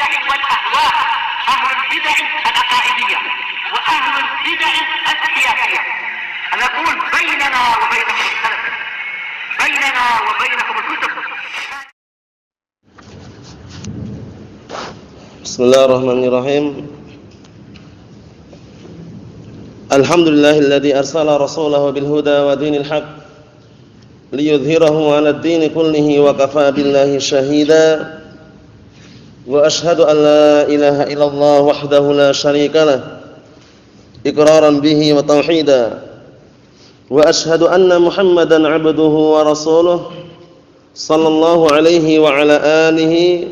البدع والأهواء، أهل البدع العقائدية وأهل البدع السياسية. نقول بيننا وبينكم السلف، بيننا وبينكم الكتب. Bismillahirrahmanirrahim. Alhamdulillahilladzi arsala rasulahu bil huda wa dinil haqq liyudhhirahu 'alad dini kullihi wa kafaa billahi shahida. Wa ashhadu an la ilaha illallah wahdahu la syarika lah iqraran bihi wa tauhida. Wa ashhadu anna Muhammadan 'abduhu wa rasuluh sallallahu alaihi wa ala alihi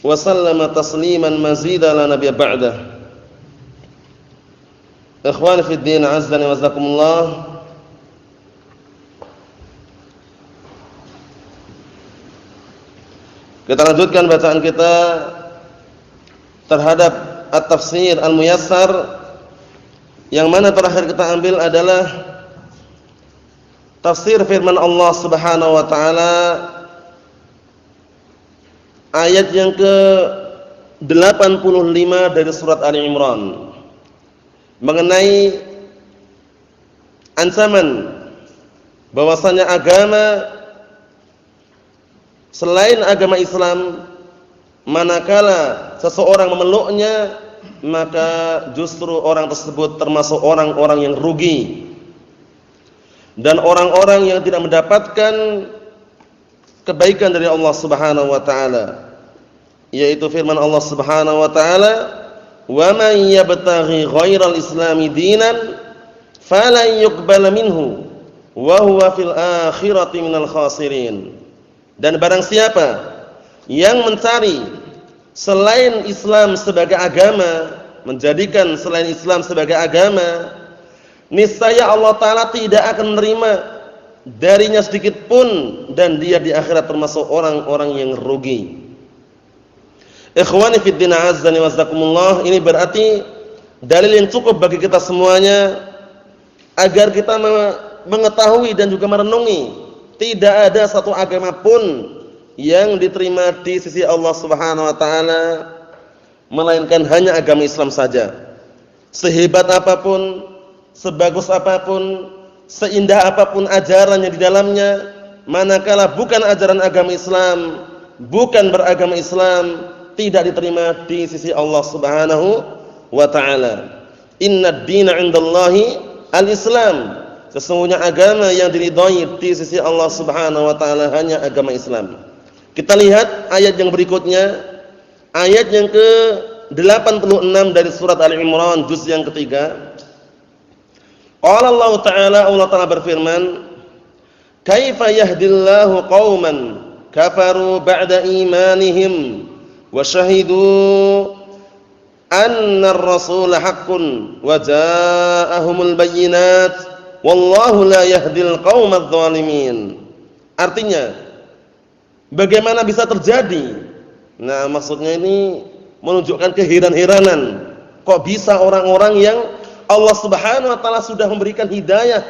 wa sallama tasliman mazida la nabiyya ba'dah. Ikhwani fid din, azzani wa jazakumullah. Kita lanjutkan bacaan kita terhadap at-tafsir al-muyassar, yang mana terakhir kita ambil adalah tafsir firman Allah Subhanahu wa taala ayat yang ke-85 dari surat Ali Imran mengenai ancaman bahwasanya agama selain agama Islam, manakala seseorang memeluknya, maka justru orang tersebut termasuk orang-orang yang rugi dan orang-orang yang tidak mendapatkan kebaikan dari Allah Subhanahu wa taala, yaitu firman Allah Subhanahu wa taala, "Wa man yabtaghi ghairal islami dinan falan yuqbala minhu wa huwa fil akhirati minal khasirin." Dan barang siapa yang mencari selain Islam sebagai agama, menjadikan selain Islam sebagai agama, niscaya Allah taala tidak akan menerima darinya sedikit pun, dan dia di akhirat termasuk orang-orang yang rugi. Ikhwani fid din, azzani wa jazakumullah. Ini berarti dalil yang cukup bagi kita semuanya agar kita mengetahui dan juga merenungi, tidak ada satu agama pun yang diterima di sisi Allah Subhanahu wa taala melainkan hanya agama Islam saja. Sehebat apapun, sebagus apapun, seindah apapun ajarannya di dalamnya, manakala bukan ajaran agama Islam, bukan beragama Islam, tidak diterima di sisi Allah Subhanahu wa taala. Innad dina 'indallahi al-Islam. Sesungguhnya agama yang diridhai di sisi Allah Subhanahu wa taala hanya agama Islam. Kita lihat ayat yang berikutnya, ayat yang ke-86 dari surat Ali Imran juz yang ketiga. Qala Allah Ta'ala, Allah Ta'ala berfirman, "Kaifa yahdillahu qauman kafaru ba'da imanihim wa syahidu anna ar-rasula haqqun wa ja'ahumul bayyinat wallahu la yahdil qaumadz zalimin." Artinya, bagaimana bisa terjadi? Nah, maksudnya ini menunjukkan keheran-heranan. Kok bisa orang-orang yang Allah Subhanahu wa taala sudah memberikan hidayah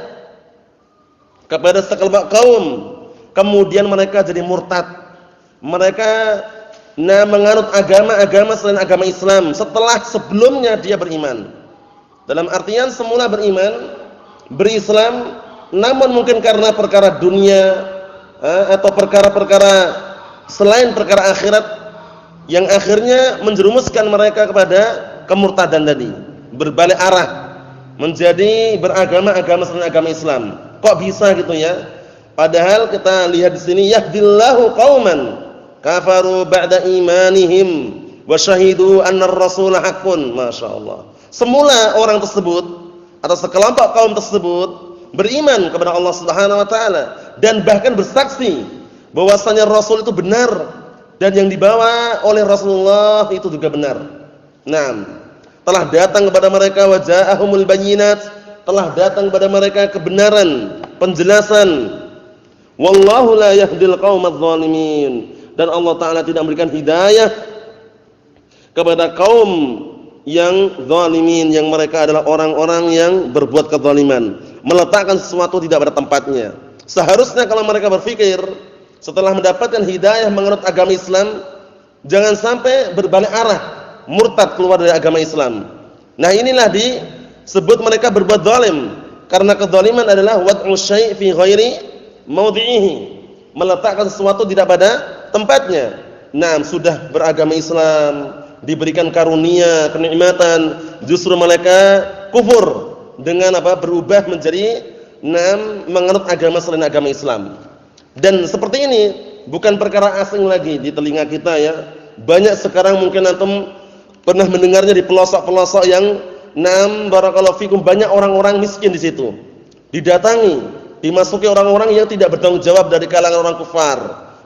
kepada sekelompok kaum, kemudian mereka jadi murtad. Mereka menganut agama-agama selain agama Islam setelah sebelumnya dia beriman. Dalam artian semula beriman, berislam, namun mungkin karena perkara dunia atau perkara-perkara selain perkara akhirat yang akhirnya menjerumuskan mereka kepada kemurtadan tadi, berbalik arah menjadi beragama-agama selain agama Islam. Kok bisa gitu ya? Padahal kita lihat di sini, yahdillahu qauman kafaru ba'da imanihim wa syahidu anna ar-rasula haqqun. Masyaallah. Semula orang tersebut atau sekelompok kaum tersebut beriman kepada Allah Subhanahu wa taala dan bahkan bersaksi bahwasanya Rasul itu benar dan yang dibawa oleh Rasulullah itu juga benar. Naam, telah datang kepada mereka wa ja'ahumul bayyinat, telah datang kepada mereka kebenaran, penjelasan. Wallahu la yahdil qaumadz zalimin, dan Allah taala tidak memberikan hidayah kepada kaum yang zalimin, yang mereka adalah orang-orang yang berbuat kezaliman, meletakkan sesuatu tidak pada tempatnya. Seharusnya kalau mereka berpikir setelah mendapatkan hidayah mengenut agama Islam, Jangan sampai berbalik arah, murtad keluar dari agama Islam. Nah, inilah disebut mereka berbuat zalim. Karena kezaliman adalah wad'u syai' fi ghairi mawdi'ihi, meletakkan sesuatu tidak pada tempatnya. Nah, sudah beragama Islam, diberikan karunia, kenikmatan, justru mereka kufur dengan apa? Berubah menjadi menganut agama selain agama Islam. Dan seperti ini bukan perkara asing lagi di telinga kita ya. Banyak sekarang mungkin antum pernah mendengarnya di pelosok-pelosok yang barakallahu fikum, banyak orang-orang miskin di situ. Didatangi, dimasuki orang-orang yang tidak bertanggung jawab dari kalangan orang kufar.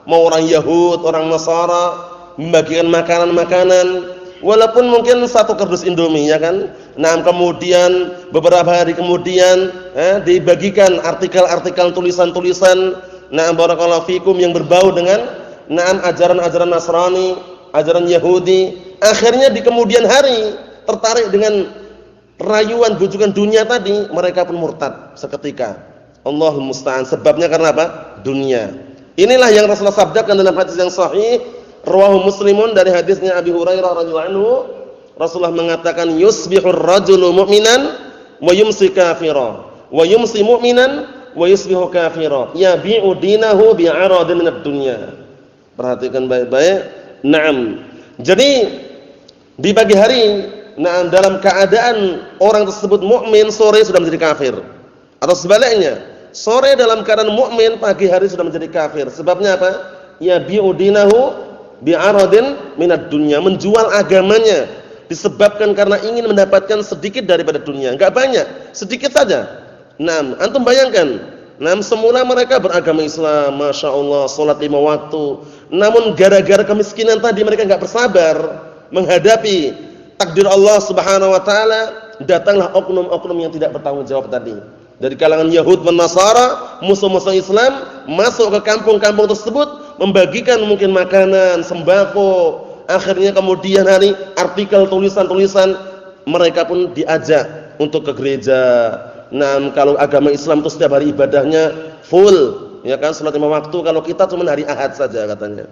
Mau orang Yahud, orang Nasara, membagikan makanan-makanan walaupun mungkin satu kardus Indomie ya kan. Nah, kemudian beberapa hari kemudian dibagikan artikel-artikel, tulisan-tulisan barakallahu fikum yang berbau dengan ajaran-ajaran Nasrani, ajaran Yahudi. Akhirnya di kemudian hari tertarik dengan rayuan bujukan dunia tadi, mereka pun murtad seketika. Allahul musta'an. Sebabnya karena apa? Dunia. Inilah yang Rasulullah sabdakan dalam hadis yang sahih, rawahu Muslimun, dari hadisnya Abi Hurairah radhiyallahu anhu. Rasulullah mengatakan, yusbihur rajulu mu'minan wa yumsi kafira, wa yumsi mu'minan wa yusbihu kafira, yabi'u dinahu bi'aradin minad dunya. Perhatikan baik-baik. Naam. Jadi di pagi hari, dalam keadaan orang tersebut mukmin, sore sudah menjadi kafir. Atau sebaliknya, sore dalam keadaan mukmin, pagi hari sudah menjadi kafir. Sebabnya apa? Yabi'u dinahu bi'aradin minad dunya, menjual agamanya disebabkan karena ingin mendapatkan sedikit daripada dunia. Enggak banyak, sedikit saja. Antum bayangkan, semula mereka beragama Islam, Masya Allah, sholat 5 waktu. Namun gara-gara kemiskinan tadi mereka enggak bersabar menghadapi takdir Allah Subhanahu wa taala, datanglah oknum-oknum yang tidak bertanggung jawab tadi. Dari kalangan Yahud dan Nasara, musuh-musuh Islam, masuk ke kampung-kampung tersebut, membagikan mungkin makanan, sembako. Akhirnya kemudian hari artikel, tulisan-tulisan, mereka pun diajak untuk ke gereja. Kalau agama Islam itu setiap hari ibadahnya full, ya kan, salat 5 waktu. Kalau kita cuma hari Ahad saja katanya.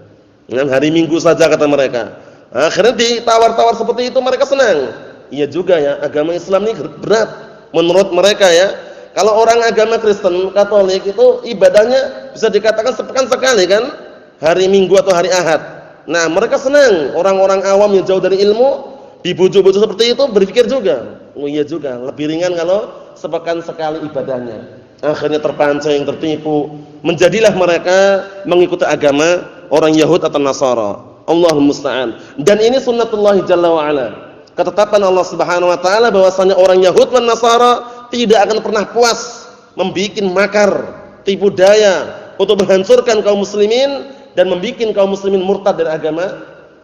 Hari Minggu saja kata mereka. Akhirnya ditawar-tawar seperti itu, mereka senang. Iya juga ya, agama Islam ini berat menurut mereka ya. Kalau orang agama Kristen, Katolik itu ibadahnya bisa dikatakan sepekan sekali kan, hari Minggu atau hari Ahad. Mereka senang. Orang-orang awam yang jauh dari ilmu dibujuk-bujuk seperti itu berpikir juga, oh iya juga, lebih ringan kalau sepekan sekali ibadahnya. Akhirnya terpancing, tertipu, menjadilah mereka mengikuti agama orang Yahud atau Nasara. Allahul musta'an. Dan ini sunnatullah jalla wa ala, ketetapan Allah Subhanahu wa taala bahwasanya orang Yahud dan Nasara tidak akan pernah puas membuat makar, tipu daya untuk menghancurkan kaum muslimin dan membuat kaum muslimin murtad dari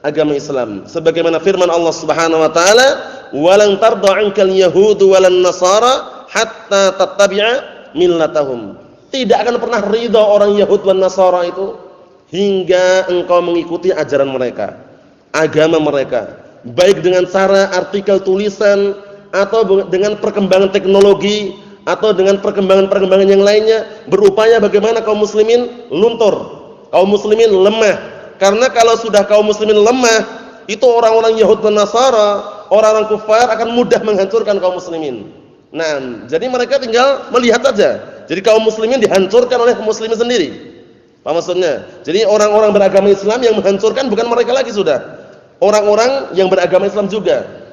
agama Islam. Sebagaimana firman Allah Subhanahu wa taala, "Walan tarda 'ankal yahudu walan nasara hatta tattabi'a millatahum." Tidak akan pernah ridha orang Yahud dan Nasara itu hingga engkau mengikuti ajaran mereka, agama mereka, baik dengan cara artikel, tulisan, atau dengan perkembangan teknologi, atau dengan perkembangan-perkembangan yang lainnya, berupaya bagaimana kaum muslimin luntur, kaum muslimin lemah. Karena kalau sudah kaum muslimin lemah, itu orang-orang Yahud dan Nasara, orang-orang kufar akan mudah menghancurkan kaum muslimin. Jadi mereka tinggal melihat saja. Jadi kaum muslimin dihancurkan oleh kaum muslimin sendiri. Apa maksudnya? Jadi orang-orang beragama Islam yang menghancurkan bukan mereka lagi sudah. Orang-orang yang beragama Islam juga.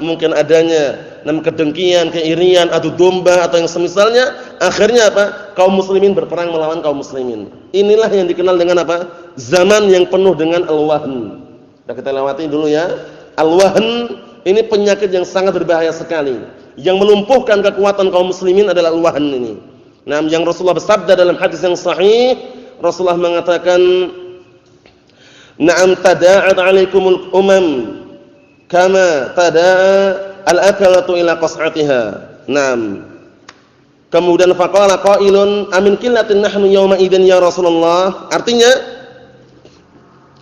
Mungkin adanya kedengkian, keirian, adu domba atau yang semisalnya, akhirnya apa? Kaum muslimin berperang melawan kaum muslimin. Inilah yang dikenal dengan apa? Zaman yang penuh dengan al-wahn. Sudah kita lewati dulu ya. Al-wahn ini penyakit yang sangat berbahaya sekali. Yang melumpuhkan kekuatan kaum muslimin adalah al-wahn ini. Yang Rasulullah bersabda dalam hadis yang sahih, Rasulullah mengatakan, "Na'am tada'at 'alaikumul umam kama tada'a al-akalatu ila qas'atiha." Kemudian faqala qailun amin qillatin nahnu yawma idzin ya Rasulullah. Artinya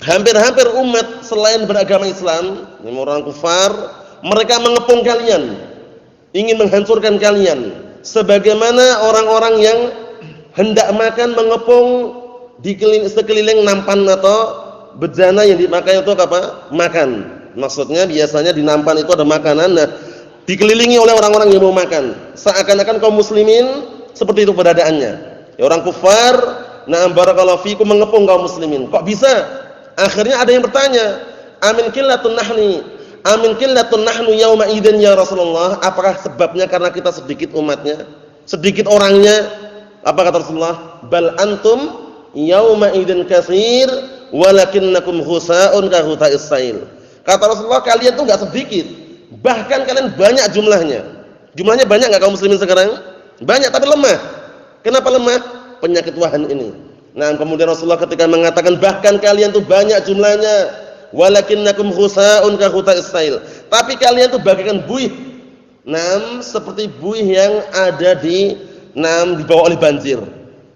hampir-hampir umat selain beragama Islam, orang kufar, mereka mengepung kalian, ingin menghancurkan kalian. Sebagaimana orang-orang yang hendak makan mengepung di sekeliling nampan atau bejana yang dipakai untuk apa? Makan. Maksudnya biasanya di nampan itu ada makanan. Nah, dikelilingi oleh orang-orang yang mau makan. Seakan-akan kaum muslimin seperti itu keberadaannya. Ya, orang kufar, na'am barakallahu fikum, mengepung kaum muslimin. Kok bisa? Akhirnya ada yang bertanya, amin qillatun nahnu yauma idzin ya Rasulullah? Apakah sebabnya karena kita sedikit umatnya, sedikit orangnya? Apa kata Rasulullah? Bal antum yauma idzin katsir walakinnakum ghusaa'un ka ghutha'is sail. Kata Rasulullah, kalian tuh enggak sedikit, bahkan kalian banyak jumlahnya. Jumlahnya banyak enggak kaum muslimin sekarang? Banyak tapi lemah. Kenapa lemah? Penyakit wahan ini. Nah, kemudian Rasulullah ketika mengatakan bahkan kalian tuh banyak jumlahnya, walakinnakum ghusaa'un ka ghutha'is sail. Tapi kalian tuh bagaikan buih. Seperti buih yang ada di dibawa oleh banjir.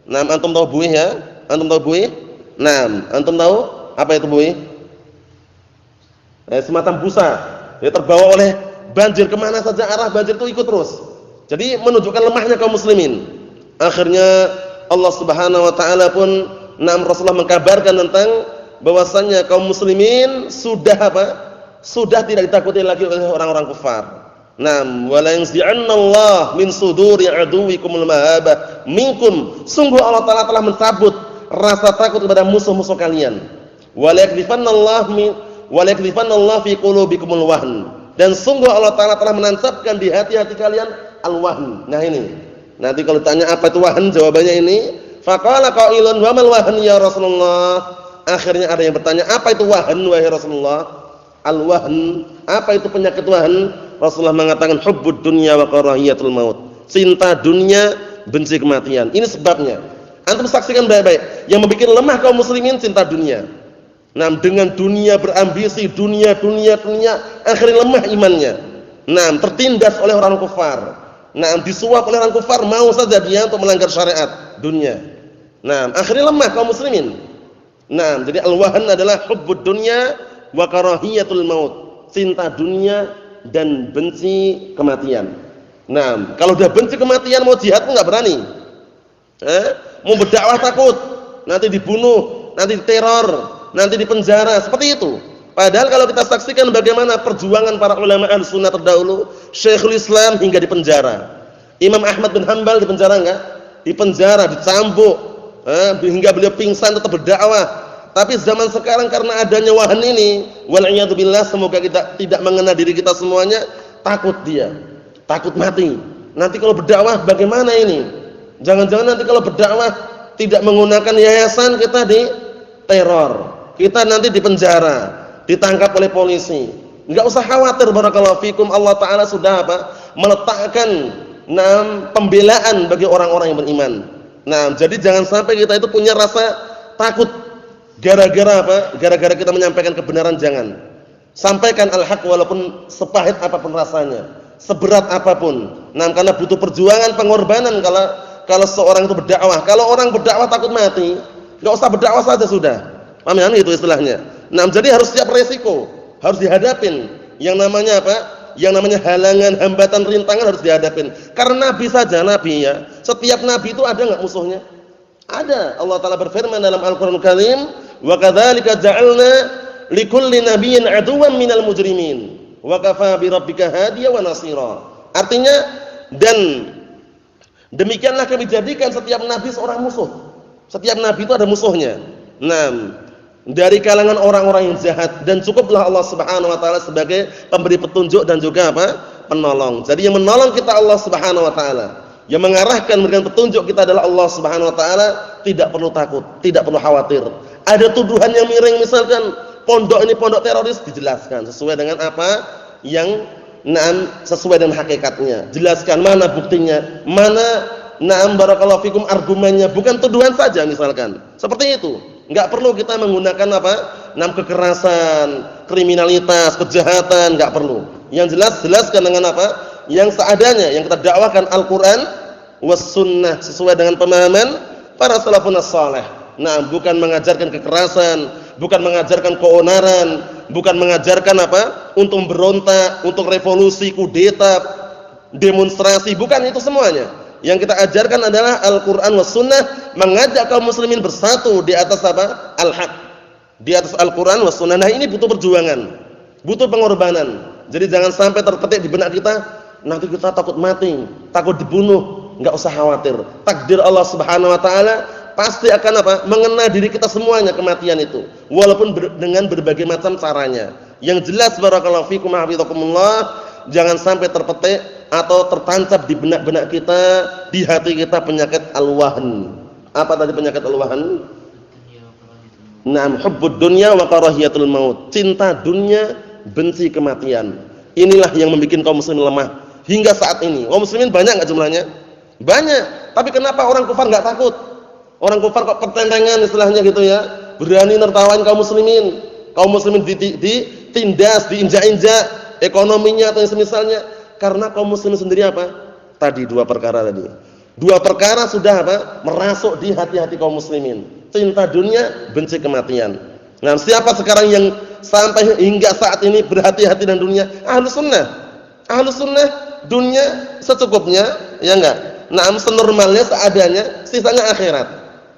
Antum tahu buih ya? Antum tahu buih? Antum tahu apa itu buih? Semacam busa. Dia terbawa oleh banjir, kemana saja arah banjir itu ikut terus. Jadi menunjukkan lemahnya kaum muslimin. Akhirnya Allah Subhanahu wa taala pun Rasulullah mengkabarkan tentang bahwasannya kaum muslimin sudah apa? Sudah tidak ditakuti lagi oleh orang-orang kafir. Wala yanzi'annallahu min suduri aduwikumul mahabah minkum. Sungguh Allah taala telah mencabut rasa takut kepada musuh-musuh kalian. Wala yakdhifanallahu fi qulubikumul wahn. Dan sungguh Allah taala telah menancapkan di hati-hati kalian al-wahn. Nah ini. Nanti kalau tanya apa itu wahn, jawabannya ini, faqala qailun wa mal wahn ya Rasulullah. Akhirnya ada yang bertanya, apa itu wahn wahai Rasulullah? Al-wahn, apa itu penyakit wahn? Rasulullah mengatakan hubbud dunya wa karahiyatul maut. Cinta dunia, benci kematian. Ini sebabnya. Antum saksikan baik-baik. Yang membuat lemah kaum muslimin cinta dunia. Dengan dunia berambisi, dunia, akhirnya lemah imannya. Tertindas oleh orang kafir. Disuap oleh orang kafir, mau saja dia untuk melanggar syariat dunia. Akhirnya lemah kaum muslimin. Jadi al-wahn adalah hubbud dunya wa karahiyatul maut. Cinta dunia dan benci kematian. Kalau udah benci kematian, mau jihad pun enggak berani. Mau berdakwah takut, nanti dibunuh, nanti diteror, nanti dipenjara, seperti itu. Padahal kalau kita saksikan bagaimana perjuangan para ulama Ahlussunnah terdahulu, Syekhul Islam hingga dipenjara. Imam Ahmad bin Hanbal dipenjara enggak? Dipenjara, dicambuk, hingga beliau pingsan tetap berdakwah. Tapi zaman sekarang karena adanya wahan ini, wal'iyadzubillah, semoga kita tidak mengenal diri kita semuanya, takut dia, takut mati. Nanti kalau berdakwah bagaimana ini? Jangan-jangan nanti kalau berdakwah tidak menggunakan yayasan, kita diteror, kita nanti dipenjara, ditangkap oleh polisi. Enggak usah khawatir, barakallahu fikum. Allah taala sudah meletakkan pembelaan bagi orang-orang yang beriman. Jadi jangan sampai kita itu punya rasa takut gara-gara kita menyampaikan kebenaran. Jangan. Sampaikan al-haq walaupun sepahit apapun rasanya, seberat apapun. Karena butuh perjuangan, pengorbanan kalau seorang itu berdakwah. Kalau orang berdakwah takut mati, enggak usah berdakwah saja sudah. Paham ya, itu istilahnya. Jadi harus siap resiko, harus dihadapin. Yang namanya apa? Yang namanya halangan, hambatan, rintangan harus dihadapin. Karena Nabi saja, Nabi ya, setiap Nabi itu ada enggak musuhnya? Ada. Allah taala berfirman dalam Al-Qur'anul Karim, "Wa kadzalika ja'alna likulli nabiyyin aduwwan minal mujrimin, wa kafaa bi rabbika hadiyan wa nasira." Artinya, dan demikianlah kami jadikan setiap nabi seorang musuh. Setiap nabi itu ada musuhnya. Dari kalangan orang-orang yang jahat, dan cukuplah Allah Subhanahu wa taala sebagai pemberi petunjuk dan juga penolong. Jadi yang menolong kita Allah Subhanahu wa taala, yang mengarahkan, memberikan petunjuk kita adalah Allah Subhanahu wa taala. Tidak perlu takut, tidak perlu khawatir. Ada tuduhan yang miring, misalkan pondok ini pondok teroris, dijelaskan sesuai dengan apa yang sesuai dengan hakikatnya. Jelaskan mana buktinya, mana barakallahu fikum argumennya, bukan tuduhan saja misalkan. Seperti itu. Enggak perlu kita menggunakan kekerasan, kriminalitas, kejahatan, enggak perlu. Yang jelaskan dengan apa? Yang seadanya, yang kita dakwahkan Al-Qur'an was sunnah sesuai dengan pemahaman para salafun salih. Bukan mengajarkan kekerasan, bukan mengajarkan keonaran, bukan mengajarkan untuk berontak, untuk revolusi, kudeta, demonstrasi, bukan itu semuanya. Yang kita ajarkan adalah Al-Qur'an was sunnah, mengajak kaum muslimin bersatu di atas Al-haq. di atas Al-Qur'an was sunnah. Nah, ini butuh perjuangan, butuh pengorbanan. Jadi jangan sampai terpetik di benak kita, nanti kita takut mati, takut dibunuh. Enggak usah khawatir. Takdir Allah Subhanahu wa taala pasti akan mengena diri kita semuanya kematian itu, walaupun dengan berbagai macam caranya. Yang jelas barakallahu fikum hafizakumullah, jangan sampai terpetik atau tertancap di benak-benak kita, di hati kita penyakit al-wahn. Apa tadi penyakit al-wahn? Naam, hubbud dunya wa karahiyatul maut. Cinta dunia, benci kematian. Inilah yang membuat kaum muslimin lemah hingga saat ini. Kaum muslimin banyak enggak jumlahnya? Banyak. Tapi kenapa orang kufar enggak takut? Orang kufar kok pertentangan istilahnya gitu ya. Berani nertawain kaum muslimin. Kaum muslimin ditindas, diinjak-injak ekonominya atau yang semisalnya. Karena kaum muslimin sendiri apa? Tadi dua perkara tadi. Dua perkara sudah merasuk di hati-hati kaum muslimin. Cinta dunia, benci kematian. Nah, siapa sekarang yang sampai hingga saat ini berhati-hati dengan dunia? Ahlus sunnah. Ahlus sunnah dunia secukupnya, ya enggak? Nah, senormalnya, seadanya, sisanya akhirat.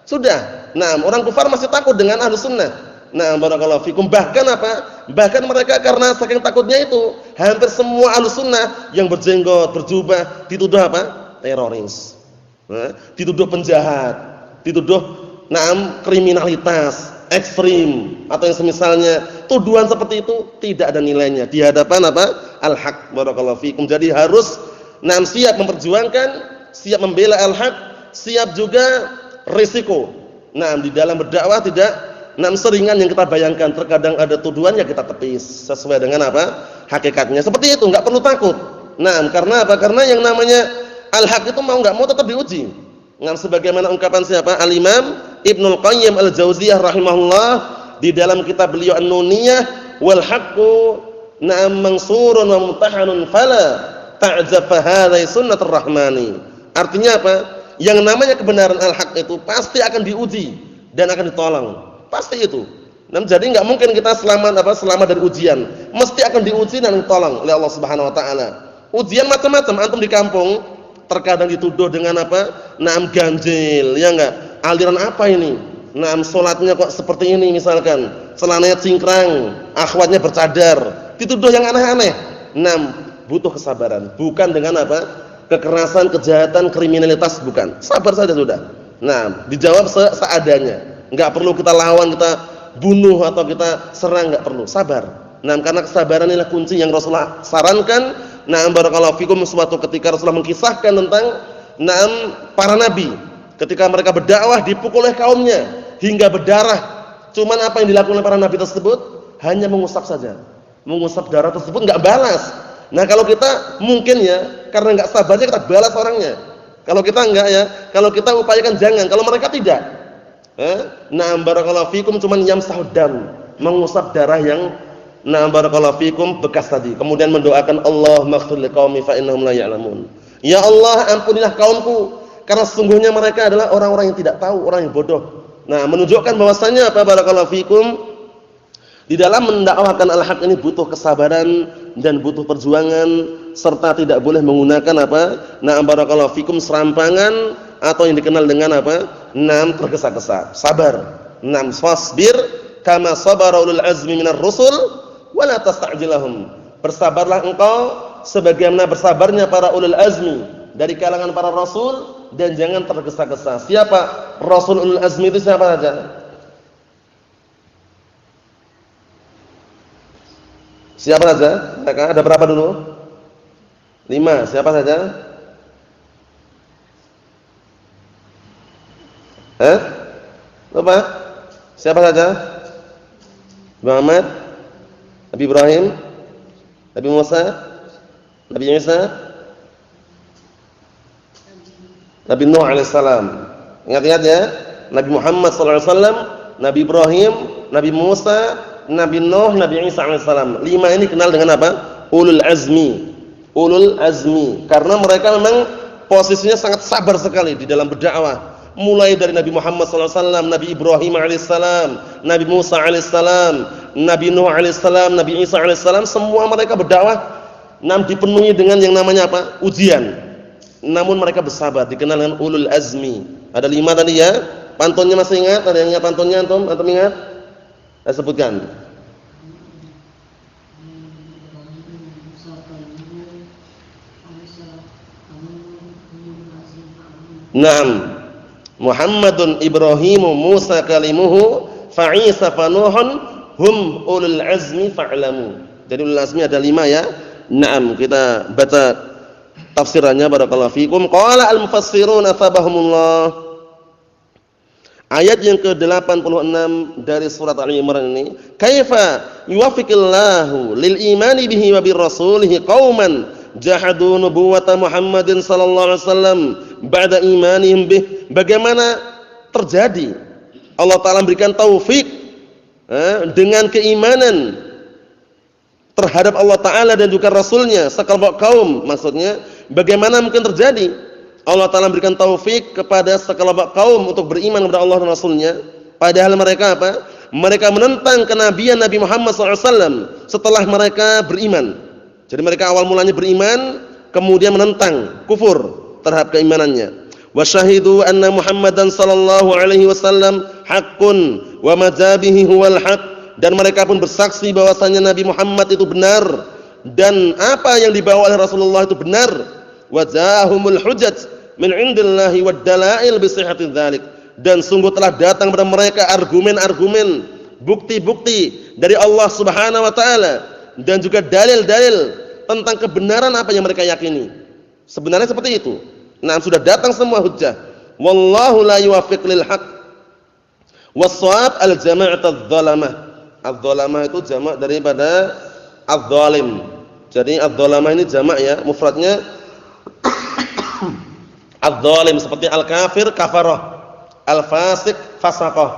Sudah. Nah, orang kufar masih takut dengan ahlus sunnah. Nah, barakallahu fikum. Bahkan bahkan mereka karena saking takutnya itu, hampir semua ahlus sunnah yang berjenggot, berjubah dituduh teroris. Nah, dituduh penjahat, dituduh kriminalitas ekstrim atau yang semisalnya. Tuduhan seperti itu tidak ada nilainya di hadapan al-haq. Barakallahu fikum. Jadi harus siap memperjuangkan, siap membela al-haq, siap juga risiko. Di dalam berdakwah tidak seringan yang kita bayangkan. Terkadang ada tuduhan yang kita tepis sesuai dengan hakikatnya. Seperti itu, enggak perlu takut. Karena apa? Karena yang namanya al-haq itu mau enggak mau tetap diuji. Sebagaimana ungkapan siapa? Al-Imam Ibnul Qayyim Al-Jauziyah rahimahullah di dalam kitab beliau An-Nuniyah, wal haqqu mansurun wa mutahanun fala ta'jab fa hadha sunnatur rahmani. Artinya apa? Yang namanya kebenaran al-haq itu pasti akan diuji dan akan ditolong. Pasti itu. Jadi enggak mungkin kita selamat dari ujian. Mesti akan diuji dan ditolong oleh Allah Subhanahu wa taala. Ujian macam-macam. Antum di kampung terkadang dituduh dengan ganjil, ya enggak? Aliran apa ini? Salatnya kok seperti ini misalkan. Celananya cingkrang, akhwatnya bercadar. Dituduh yang aneh-aneh. Butuh kesabaran, bukan dengan kekerasan, kejahatan, kriminalitas, bukan. Sabar saja sudah. Dijawab seadanya. Enggak perlu kita lawan, kita bunuh atau kita serang, enggak perlu. Sabar. Karena kesabaran inilah kunci yang Rasulullah sarankan. Barakallahu fikum, suatu ketika Rasulullah mengkisahkan tentang para nabi ketika mereka berdakwah dipukul oleh kaumnya hingga berdarah. Cuman apa yang dilakukan oleh para nabi tersebut? Hanya mengusap saja. Mengusap darah tersebut, enggak balas. Kalau kita mungkin ya, karena enggak sabarnya kita balas orangnya. Kalau kita enggak ya, kalau kita upayakan jangan, kalau mereka tidak. Barakallahu fikum, cuman yamsahud dam, mengusap darah yang barakallahu fikum bekas tadi. Kemudian mendoakan Allahumma ighfir liqaumi fa innahum la ya'lamun. Ya Allah, ampunilah kaumku karena sesungguhnya mereka adalah orang-orang yang tidak tahu, orang yang bodoh. Menunjukkan bahwasanya barakallahu fikum, di dalam mendakwahkan al-haq ini butuh kesabaran dan butuh perjuangan, serta tidak boleh menggunakan barakallahu fikum serampangan atau yang dikenal dengan tergesa-gesa. Sabar. Fasbir kama sabara ulul azmi minar rusul wala tasta'jilahum. Bersabarlah engkau sebagaimana bersabarnya para ulul azmi dari kalangan para rasul, dan jangan tergesa-gesa. Siapa rasul ulul azmi itu? Siapa saja? Siapa saja? Ada berapa dulu? 5. Siapa saja? Lupa? Siapa saja? Muhammad, Nabi Ibrahim, Nabi Musa, Nabi Isa, Nabi Nuh alaihissalam. Ingat-ingat ya, Nabi Muhammad sallallahu alaihi wasallam, Nabi Ibrahim, Nabi Musa, Nabi Nuh, Nabi Isa alaihissalam. 5 ini kenal dengan apa? Ulul azmi. Ulul azmi. Karena mereka memang posisinya sangat sabar sekali di dalam berdakwah. Mulai dari Nabi Muhammad SAW, Nabi Ibrahim alaihissalam, Nabi Musa alaihissalam, Nabi Nuh alaihissalam, Nabi Isa alaihissalam, semua mereka berdakwah dipenuhi dengan yang namanya apa? Ujian. Namun mereka bersabar, dikenal dengan ulul azmi. Ada 5 tadi ya. Pantunnya masih ingat? Ada yang ingat pantunnya antum? Antum ingat? Saya sebutkan. Naam. Muhammadun Ibrahimu Musa kalimuhu fa Isa fa Nuhun hum ulul azmi fa'lamu. Jadi ulul azmi ada 5 ya. Naam, kita baca tafsirannya barakallahu fikum. Qala al-mufassirun athabahumullah. Ayat yang ke-86 dari surat Al-Imran ini, kaifa yuwaffiqullahu lil imani bihi wa bir rasulihi qauman jahadu nubuwata Muhammadin sallallahu alaihi wasallam ba'da imanihim bih. Bagaimana terjadi Allah Ta'ala memberikan taufik dengan keimanan terhadap Allah Ta'ala dan juga Rasulnya sekelompok kaum. Maksudnya bagaimana mungkin terjadi Allah Ta'ala memberikan taufik kepada sekelompok kaum untuk beriman kepada Allah dan Rasulnya, padahal mereka apa? Mereka menentang kenabian Nabi Muhammad SAW setelah mereka beriman. Jadi mereka awal mulanya beriman, kemudian menentang, kufur terhadap keimanannya. Wa syahidu anna Muhammadan sallallahu alaihi wasallam haqqun wa madzabihi huwal haqq, dan mereka pun bersaksi bahwasanya Nabi Muhammad itu benar dan apa yang dibawa oleh Rasulullah itu benar. Wa ja'ahumul hujjat min 'indillahi wad dalail bi sihhati dzalik, dan sungguh telah datang kepada mereka argumen-argumen, bukti-bukti dari Allah Subhanahu wa taala dan juga dalil-dalil tentang kebenaran apa yang mereka yakini. Sebenarnya seperti itu. Nah, sudah datang semua hujjah. Wallahu la yuwaffiq lil haqq. Was-shawab al-jama'at adh-dhalamah. Adh-dhalamah itu jamak daripada adh-dhalim. Jadi adh-dhalamah ini jamak ya, mufradnya adh-dhalim, seperti al-kafir kafarah, al-fasik fasaqah.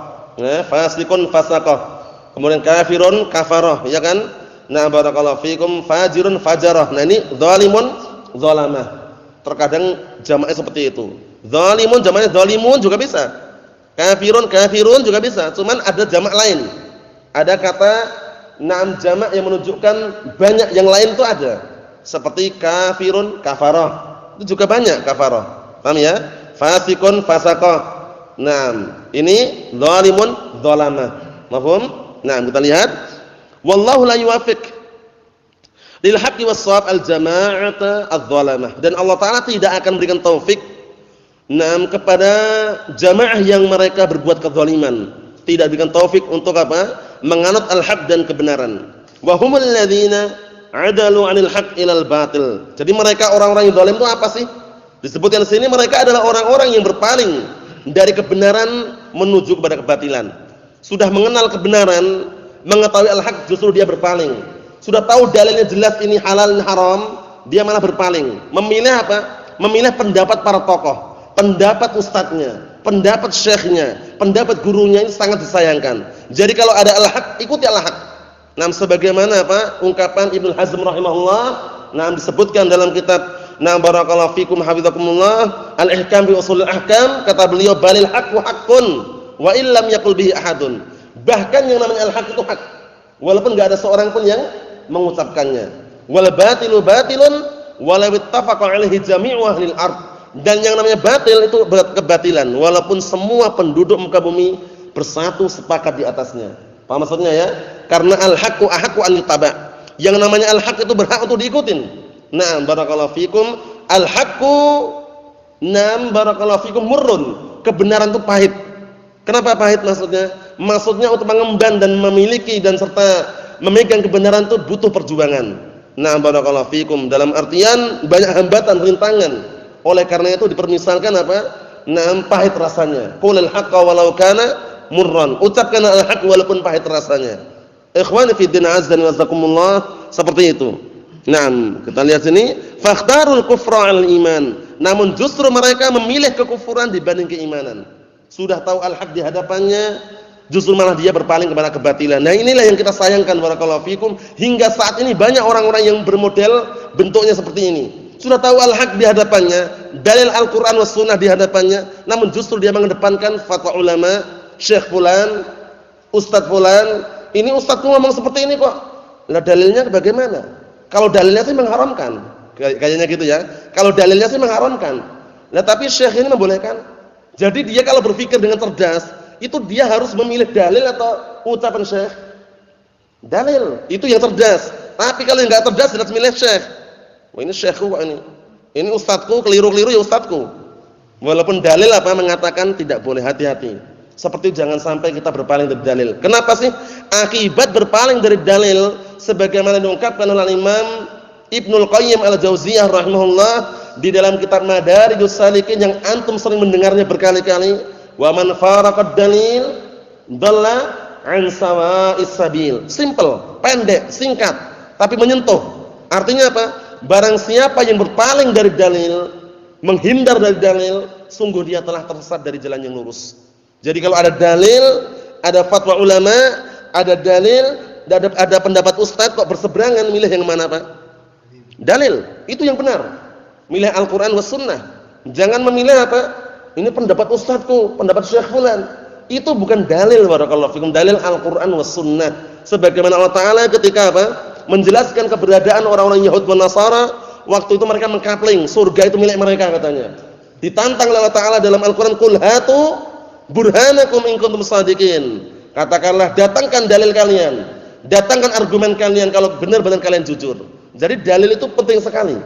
Nah, fasikun fasaqah. Kemudian kafirun kafarah, ya kan? Nah, barakallahu fikum, fajirun fajarah. Nah, ini zalimun zalamah. Terkadang jamaknya seperti itu. Zalimun jamaknya zalimun juga bisa. Kafirun kafirun juga bisa. Cuman ada jamak lain. Ada kata na'am jamak yang menunjukkan banyak yang lain itu ada. Seperti kafirun kafarah. Itu juga banyak kafarah. Paham ya? Fasikun fasaqah. Naam, ini zalimun zalamah. Mafhum? Nah, kita lihat. Wallahu la yuwaffiq lil haqqi was shawab al jama'ata adh-dhalamah, dan Allah Ta'ala tidak akan berikan taufik kepada jamaah yang mereka berbuat kezaliman, tidak berikan taufik untuk apa? Menganut al-haq dan kebenaran. Wa humul ladzina adalu 'anil haqq ilal batil. Jadi mereka orang-orang yang zalim itu apa sih? Disebutkan di sini mereka adalah orang-orang yang berpaling dari kebenaran menuju kepada kebatilan. Sudah mengenal kebenaran, mengetahui al-haq, justru dia berpaling. Sudah tahu dalilnya jelas ini halal ini haram, dia malah berpaling. Memilih apa? Memilih pendapat para tokoh, pendapat ustadznya, pendapat syekhnya, pendapat gurunya, ini sangat disayangkan. Jadi kalau ada al-haq, ikuti al-haq. Nah, sebagaimana apa? Ungkapan Ibnu Hazm rahimahullah, nah disebutkan dalam kitab barakallahu fikum hafizakumullah al-ihkam bi ushul al-ahkam, kata beliau balil haqqu haqqun wa illam yaqul bihi ahadun. Bahkan yang namanya al-haq itu hak, walaupun enggak ada seorang pun yang mengucapkannya. Wal batilu batilun walau ittafaqa alaihi jami'u ahlil ard. Dan yang namanya batil itu kebatilan walaupun semua penduduk muka bumi bersatu sepakat di atasnya. Paham maksudnya ya? Karena al-haqqu ahaqqu an yutaba. Yang namanya al-haq itu berhak untuk diikutin. Nah, barakallahu fikum, al-haqqu barakallahu fikum murrun. Kebenaran itu pahit. Kenapa pahit maksudnya? Maksudnya untuk mengemban dan memiliki dan serta memegang kebenaran itu butuh perjuangan. Nah, barakallahu fikum, dalam artian banyak hambatan, rintangan. Oleh karena itu dipermisalkan apa? Nah, pahit rasanya. Qulil haqqa walau kana murran. Ucapkan al-haq walaupun pahit rasanya. Ikhwani fi din azza wa jazakumullah, seperti itu. Nah, kita lihat sini, fakhtarul kufra al-iman. Namun justru mereka memilih kekufuran dibanding keimanan. Sudah tahu al-haq di hadapannya, justru malah dia berpaling kepada kebatilan. Nah, inilah yang kita sayangkan barakallahu fikum. Hingga saat ini banyak orang-orang yang bermodel bentuknya seperti ini. Sudah tahu al-haq di hadapannya, dalil Al-Qur'an was sunnah di hadapannya, namun justru dia mengedepankan fatwa ulama, syekh fulan, ustadz fulan. Ini ustadz tuh ngomong seperti ini kok. Lah dalilnya bagaimana? Kalau dalilnya sih mengharamkan. Kayaknya gitu ya. Kalau dalilnya sih mengharamkan. Nah, tapi syekh ini membolehkan. Jadi dia kalau berpikir dengan cerdas, itu dia harus memilih dalil atau Ucapan Syekh. Dalil. Itu yang cerdas. Tapi kalau yang enggak cerdas jelas milih Syekh. Wah, ini Syekhku kok ini. Ini ustadzku, keliru-keliru ya ustadzku. Walaupun dalil apa mengatakan tidak boleh, hati-hati. Seperti jangan sampai kita berpaling dari dalil. Kenapa sih? Akibat berpaling dari dalil sebagaimana diungkapkan oleh Imam Ibnul Qayyim Al-Jauziyah rahimahullah di dalam kitab Madarijus Salikin yang antum sering mendengarnya berkali-kali, wa man faraqad dalil dhalla an sawa'is sabil. Simple, pendek, singkat, tapi menyentuh. Artinya apa? Barang siapa yang berpaling dari dalil, menghindar dari dalil, sungguh dia telah tersesat dari jalan yang lurus. Jadi kalau ada dalil, ada fatwa ulama, ada dalil, ada pendapat ustaz kok berseberangan, milih yang mana Pak? Dalil, itu yang benar. Milih Al-Qur'an was sunnah. Jangan memilih apa? Ini pendapat ustazku, pendapat Syekh fulan. Itu bukan dalil, barakallahu fikum. Dalil Al-Qur'an was sunnah. Sebagaimana Allah Ta'ala ketika apa? Menjelaskan keberadaan orang-orang Yahudi dan Nasara, waktu itu mereka mengkapling, surga itu milik mereka katanya. Ditantang oleh Allah Ta'ala dalam Al-Qur'an, qul hatu burhanakum in kuntum shadiqin. Katakanlah, datangkan dalil kalian, datangkan argumen kalian kalau benar-benar kalian jujur. Jadi dalil itu penting sekali.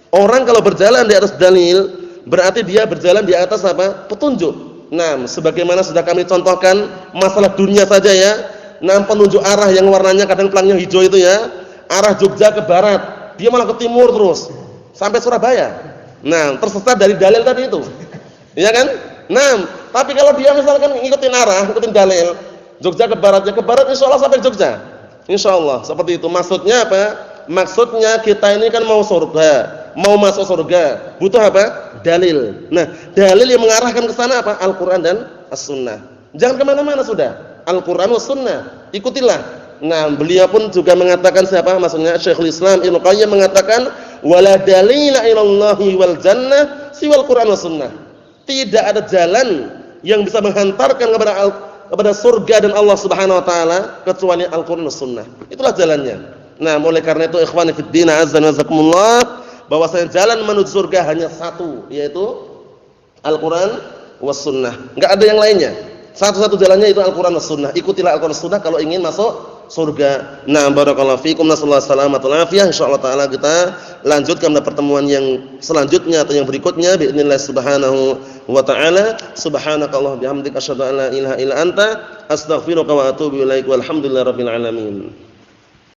Orang kalau berjalan di atas dalil, berarti dia berjalan di atas apa? Petunjuk. Nah, sebagaimana sudah kami contohkan masalah dunia saja ya. Nah, penunjuk arah yang warnanya kadang pelangnya hijau itu ya, arah Jogja ke barat, dia malah ke timur terus sampai Surabaya. Nah, tersesat dari dalil tadi itu. Iya kan? Nah, tapi kalau dia misalkan ngikutin arah, ngikutin dalil, Jogja ke baratnya, ke barat insyaallah sampai Jogja. Insyaallah, seperti itu. Maksudnya apa? Maksudnya kita ini kan mau surga, mau masuk surga, butuh apa? Dalil. Nah, dalil yang mengarahkan ke sana apa? Al-Qur'an dan As-Sunnah. Jangan kemana mana sudah. Al-Qur'an was sunnah. Ikutilah. Nah, beliau pun juga mengatakan siapa? Maksudnya Syekhul Islam Ibnu Qayyim mengatakan wala dalila ilallahi wal jannah siwal Qur'an was sunnah. Tidak ada jalan yang bisa menghantarkan kepada surga dan Allah Subhanahu wa taala kecuali Al-Qur'an was sunnah. Itulah jalannya. Nah, oleh karena itu ikhwani fid din azza wa jazakumullah, bahwasanya jalan menuju surga hanya satu, yaitu Al-Qur'an was sunnah. Enggak ada yang lainnya. Satu-satu jalannya itu Al-Qur'an was sunnah. Ikutilah Al-Qur'an was sunnah kalau ingin masuk surga. Nah, barakallahu fikum, nasallahu salamatul afiyah. Insyaallah taala kita lanjutkan pada pertemuan yang selanjutnya atau yang berikutnya باذنillah subhanahu wa taala. Subhanakallahumma bihamdika asyhadu an la ilaha illa anta astaghfiruka wa atubu ilaik. Walhamdulillahirabbil alamin.